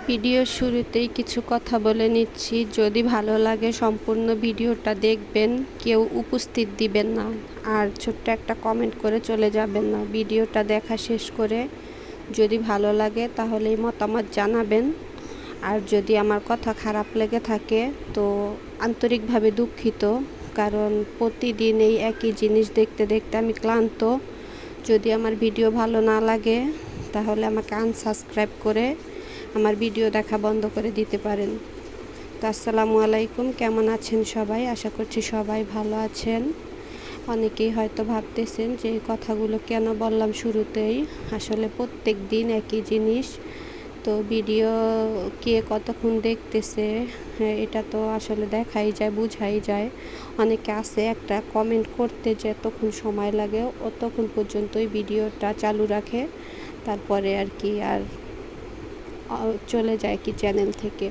ভিডিওর শুরুতেই কিছু কথা বলে নিচ্ছি, যদি ভালো লাগে সম্পূর্ণ ভিডিওটা দেখবেন, কেউ উপস্থিত দিবেন না আর ছোট্ট একটা কমেন্ট করে চলে যাবেন না। ভিডিওটা দেখা শেষ করে যদি ভালো লাগে তাহলেই মতামত জানাবেন। আর যদি আমার কথা খারাপ লেগে থাকে তো আন্তরিকভাবে দুঃখিত, কারণ প্রতিদিন এই একই জিনিস দেখতে দেখতে আমি ক্লান্ত। যদি আমার ভিডিও ভালো না লাগে তাহলে আমাকে আনসাবস্ক্রাইব করে আমার ভিডিও দেখা বন্ধ করে দিতে পারেন। তো আসসালামু আলাইকুম, কেমন আছেন সবাই? আশা করছি সবাই ভালো আছেন। অনেকেই হয়তো ভাবতেছেন যে এই কথাগুলো কেন বললাম শুরুতেই। আসলে প্রত্যেক দিন একই জিনিস, তো ভিডিও কে কতক্ষণ দেখতেছে এটা তো আসলে দেখাই যায়, বোঝাই যায়। অনেকে আছে একটা কমেন্ট করতে যে এতক্ষণ সময় লাগে, অতক্ষণ পর্যন্তই ভিডিওটা চালু রাখে, তারপরে আর কি আর চলে যায় কি চ্যানেল থেকে।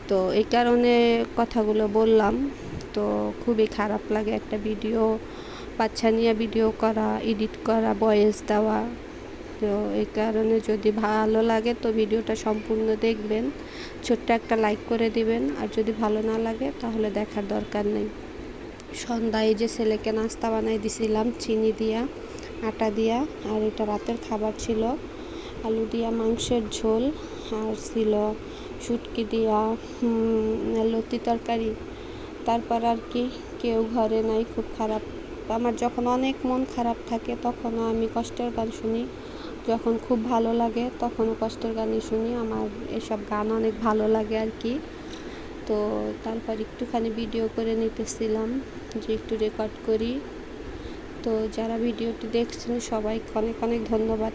তো এই কারণে কথাগুলো বললাম। তো খুবই খারাপ লাগে একটা ভিডিও বাচ্চা নিয়ে ভিডিও করা, এডিট করা, ভয়েস দেওয়া। তো এই কারণে যদি ভালো লাগে তো ভিডিওটা সম্পূর্ণ দেখবেন, ছোট্ট একটা লাইক করে দিবেন। আর যদি ভালো না লাগে তাহলে দেখার দরকার নেই। সন্ধ্যায় যে ছেলেকে নাস্তা বানাই দিছিলাম চিনি দিয়া, আটা দিয়া, আর এটা রাতের খাবার ছিল আলু দিয়া মাংসের ঝোল, আর ছিল শুটকি দিয়া লতি তরকারি। তারপর আর কি কেউ ঘরে নাই, খুব খারাপ। আমার যখন অনেক মন খারাপ থাকে তখনও আমি কষ্টের গান শুনি, যখন খুব ভালো লাগে তখনও কষ্টের গানই শুনি। আমার এসব গান অনেক ভালো লাগে আর কি। তো তারপর একটুখানি ভিডিও করে নিতেছিলাম যে একটু রেকর্ড করি। তো যারা ভিডিওটি দেখছেন সবাইকে অনেক অনেক ধন্যবাদ।